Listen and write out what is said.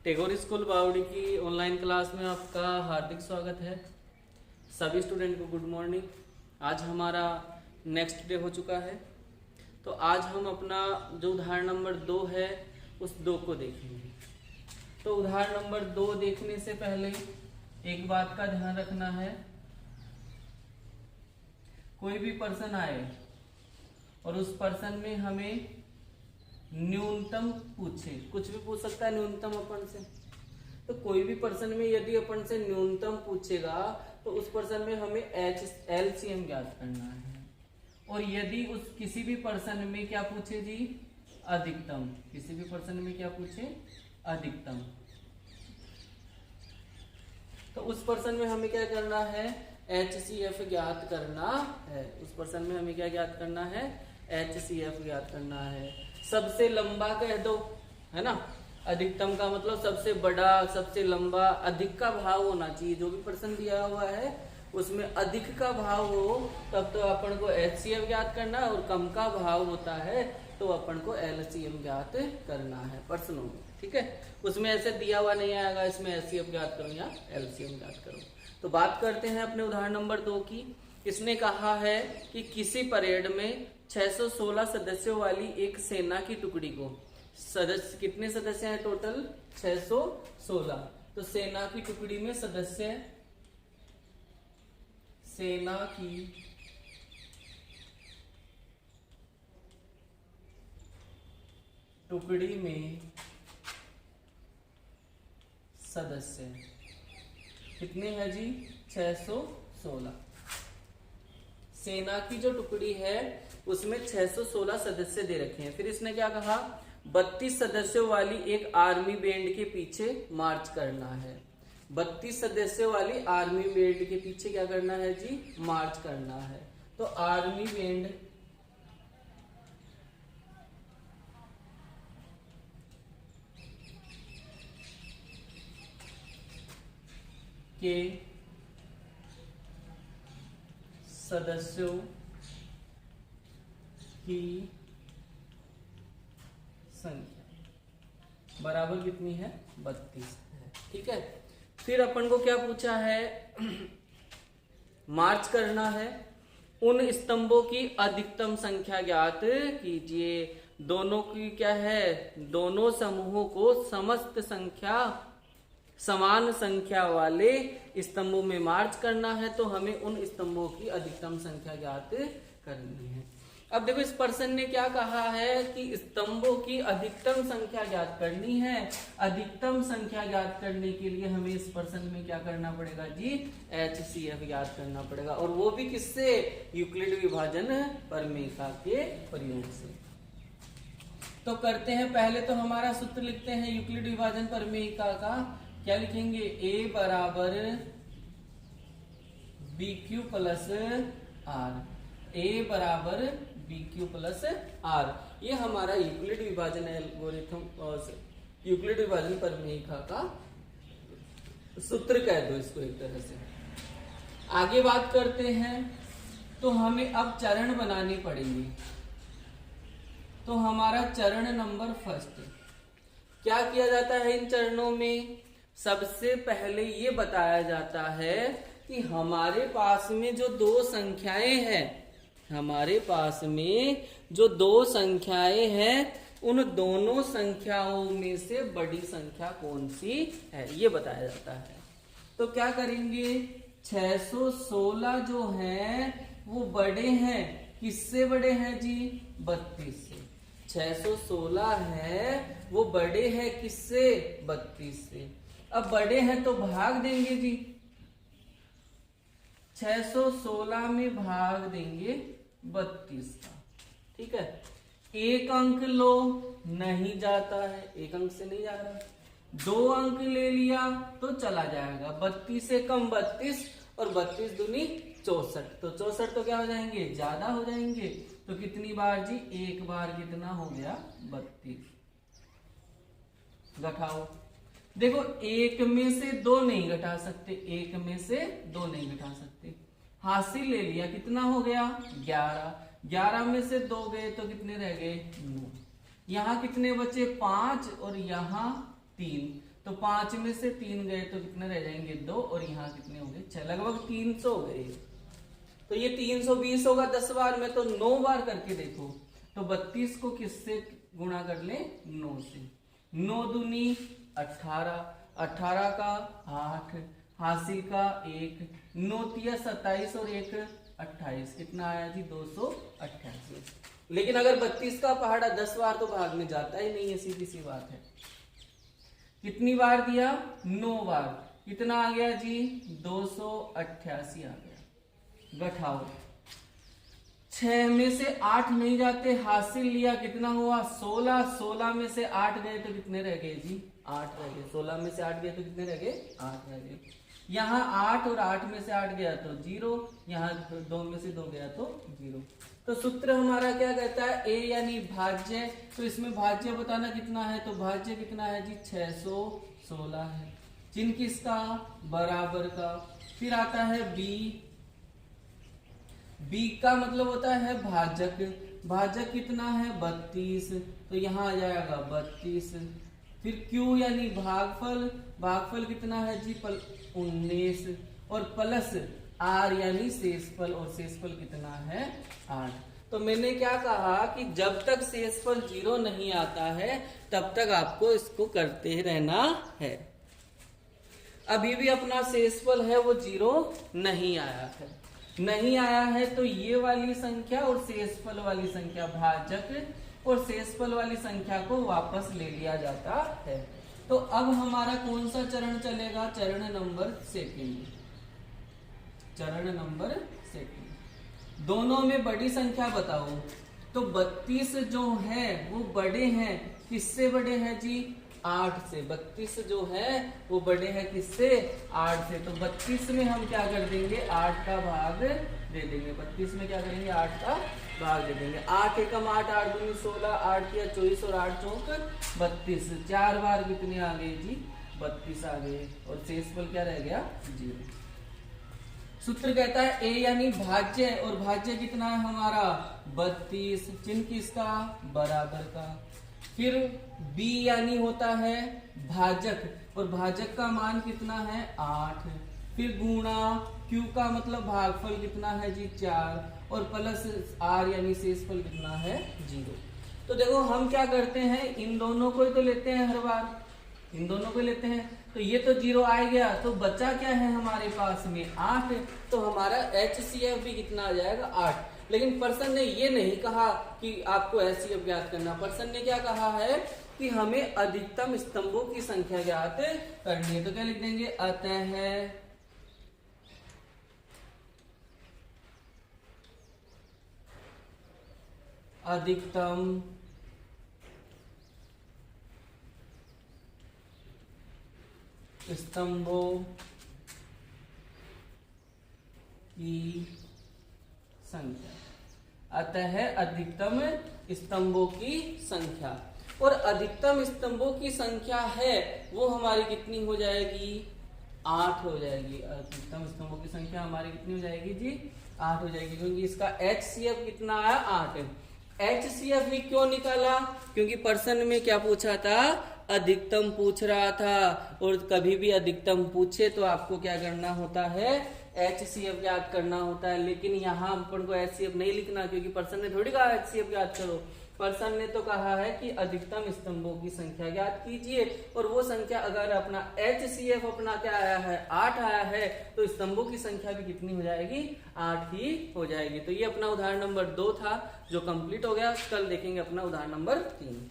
Tagore school बावड़ी की online class में आपका हार्दिक स्वागत है। सभी स्टूडेंट को गुड मॉर्निंग। आज हमारा नेक्स्ट डे हो चुका है, तो आज हम अपना जो उदाहरण नंबर 2 है उस 2 को देखेंगे। तो उदाहरण नंबर 2 देखने से पहले एक बात का ध्यान रखना है, कोई भी पर्सन आए और उस पर्सन में हमें न्यूनतम पूछे, कुछ भी पूछ सकता है न्यूनतम अपन से। तो कोई भी पर्सन में यदि अपन से न्यूनतम पूछेगा तो उस पर्सन में हमें एलसीएम ज्ञात करना है। और यदि उस किसी भी पर्सन में क्या पूछे जी, अधिकतम, किसी भी पर्सन में क्या पूछे, अधिकतम, तो उस पर्सन में हमें क्या करना है, HCF ज्ञात करना है। उस पर्सन में हमें क्या ज्ञात करना है, HCF ज्ञात करना है। सबसे लंबा कह दो, है ना। अधिकतम का मतलब सबसे बड़ा, सबसे लंबा, अधिक का भाव होना चाहिए। जो भी पर्सन दिया हुआ है उसमें अधिक का भाव हो तब तो अपन को HCF ज्ञात करना है, और कम का भाव होता है तो अपन को LCM ज्ञात करना है पर्सनों में। ठीक है, उसमें ऐसे दिया हुआ नहीं आएगा इसमें HCF ज्ञात करो या LCM ज्ञात करो। तो बात करते हैं अपने उदाहरण नंबर 2 की। इसने कहा है कि किसी परेड में 616 सदस्यों वाली एक सेना की टुकड़ी को, सदस्य कितने सदस्य हैं टोटल, 616। तो सेना की टुकड़ी में सदस्य, सेना की टुकड़ी में सदस्य कितने हैं जी, 616। सेना की जो टुकड़ी है उसमें 616 सदस्य दे रखे हैं। फिर इसने क्या कहा, 32 सदस्यों वाली एक आर्मी बैंड के पीछे मार्च करना है। 32 सदस्यों वाली आर्मी बैंड के पीछे क्या करना है जी, मार्च करना है। तो आर्मी बैंड के सदस्यों की संख्या बराबर कितनी है, 32 है। ठीक है, फिर अपन को क्या पूछा है, मार्च करना है। उन स्तंभों की अधिकतम संख्या ज्ञात कीजिए। दोनों की क्या है, दोनों समूहों को समस्त संख्या, समान संख्या वाले स्तंभों में मार्च करना है। तो हमें उन स्तंभों की अधिकतम संख्या ज्ञात करनी है। अब देखो इस पर्सन ने क्या कहा है कि स्तंभों की अधिकतम संख्या ज्ञात करनी है। अधिकतम संख्या ज्ञात करने के लिए हमें इस पर्सन में क्या करना पड़ेगा जी, HCF ज्ञात करना पड़ेगा। और वो भी किससे, यूक्लिड विभाजन प्रमेय के प्रयोग से। तो करते हैं, पहले तो हमारा सूत्र लिखते हैं यूक्लिड विभाजन प्रमेय का क्या लिखेंगे, A बराबर BQ प्लस R, A बराबर BQ प्लस R। ये हमारा यूक्लिड विभाजन एल्गोरिथम, यूक्लिड विभाजन प्रमेय का सूत्र कह दो इसको एक तरह से। आगे बात करते हैं, तो हमें अब चरण बनाने पड़ेंगे। तो हमारा चरण नंबर 1, क्या किया जाता है इन चरणों में, सबसे पहले ये बताया जाता है कि हमारे पास में जो 2 संख्याएं हैं, हमारे पास में जो 2 संख्याएं हैं, उन दोनों संख्याओं में से बड़ी संख्या कौन सी है ये बताया जाता है। तो क्या करेंगे, 616 जो हैं वो बड़े हैं, किससे बड़े हैं जी, 32 से। 616 है वो बड़े हैं किससे, 32 से। अब बड़े हैं तो भाग देंगे जी, 616 में भाग देंगे 32 का। ठीक है, एक अंक लो, नहीं जाता है, एक अंक से नहीं जा रहा। 2 अंक ले लिया तो चला जाएगा, 32 से कम 32, और 32 दूनी 64। तो 64 तो क्या हो जाएंगे, ज्यादा हो जाएंगे। तो कितनी बार जी, एक बार कितना हो गया, 32। घटाओ, देखो एक में से 2 नहीं घटा सकते, एक में से 2 नहीं घटा सकते। हासिल ले लिया, कितना हो गया, 11। 11 में से 2 गए तो कितने रह गए, 9। यहाँ कितने बचे, 5, और यहाँ 3। तो 5 में से 3 गए तो कितने रह जाएंगे 2, और यहाँ कितने हो गए 6, लगभग 300 हो गए। तो ये 320 होगा 10 बार में, तो 9 बार करके देखो। तो 32 को किससे गुणा कर ले 9 से, 9 दूनी 18, 18 का 8, हासिल का 1, 9 तिया 27 और 1 28, कितना आया जी 288। लेकिन अगर 32 का पहाड़ा 10 बार तो भाग में जाता ही नहीं है, सीधी सी बात है। कितनी बार दिया 9 बार, कितना आ गया जी 288 आ गया। घटाओ, 6 में से 8 नहीं जाते, हासिल लिया कितना हुआ 16, 16 में से 8 गए तो कितने रह गए जी 8 रह गए, 16 में से 8 गए तो कितने रह गए 8 रह गए। यहाँ 8 और 8 में से 8 गया तो 0, यहाँ 2 में से 2 गया तो 0। तो सूत्र हमारा क्या कहता है a यानी भाज्य, तो इसमें भाज्य बताना कितना है, तो भाज्य कितना है जी 616 है। चिन्ह किसका बराबर का। फिर आता है b, b का मतलब होता है भाजक, भाजक कितना है 32, तो यहाँ आ जाएगा 32। फिर q यानी भागफल, भागफल कितना है जी 19, और प्लस r यानी शेषफल, और शेषफल कितना है 8। तो मैंने क्या कहा कि जब तक शेषफल 0 नहीं आता है तब तक आपको इसको करते रहना है। अभी भी अपना शेषफल है वो 0 नहीं आया है, नहीं आया है तो ये वाली संख्या और शेषफल वाली संख्या, भाजक और शेषफल वाली संख्या को वापस ले लिया जाता है। तो अब हमारा कौन सा चरण चलेगा, चरण नंबर सेकंड, चरण नंबर सेकंड। दोनों में बड़ी संख्या बताओ। तो 32 जो है वो बड़े हैं, किससे बड़े हैं जी 8 से। 32 जो है वो बड़े हैं किससे 8 से। तो 32 में हम क्या कर देंगे 8 का भाग दे देंगे, 32 में क्या करेंगे 8 का भाग दे देंगे। 8 एकम 8, 8 दूनी 16, 8 किया 24 और 8 चौक 32, 4 बार कितने आ गए जी 32 आ गए, और शेषफल क्या रह गया 0। सूत्र कहता है a यानी भाज्य, और भाज्य कितना है हमारा 32, चिन्ह किसका बराबर का। फिर b यानी होता है भाजक, और भाजक का मान कितना है 8। फिर गुणा q का मतलब भागफल कितना है जी 4, और प्लस r यानी शेषफल कितना है 0। तो देखो हम क्या करते हैं, इन दोनों को ही तो लेते हैं हर बार, इन दोनों को लेते हैं। तो ये तो 0 आ गया, तो बचा क्या है हमारे पास में 8, तो हमारा HCF भी कितना आ जाएगा 8। लेकिन पर्सन ने ये नहीं कहा कि आपको HCF ज्ञात करना, पर्सन ने क्या कहा है कि हमें अधिकतम स्तंभों की संख्या ज्ञात करनी है। तो क्या लिख देंगे, अतः अधिकतम स्तंभों की संख्या, अतः अधिकतम स्तंभों की संख्या, और अधिकतम स्तंभों की संख्या है वो हमारी कितनी हो जाएगी 8 हो जाएगी। अधिकतम स्तंभों की संख्या हमारी कितनी हो जाएगी जी 8 हो जाएगी, क्योंकि इसका HCF कितना आया 8। HCF भी क्यों निकाला, क्योंकि पर्सन में क्या पूछा था अधिकतम पूछ रहा था, और कभी भी अधिकतम पूछे तो आपको क्या करना होता है HCF ज्ञात करना होता है। लेकिन यहाँ अपन को HCF नहीं लिखना, क्योंकि पर्सन ने थोड़ी कहा HCF ज्ञात करो, पर्सन ने तो कहा है कि अधिकतम स्तंभों की संख्या ज्ञात कीजिए, और वो संख्या अगर अपना HCF अपना क्या आया है 8 आया है, तो स्तंभों की संख्या भी कितनी हो जाएगी 8 ही हो जाएगी। तो ये अपना उदाहरण नंबर 2 था जो कंप्लीट हो गया। कल देखेंगे अपना उदाहरण नंबर 3।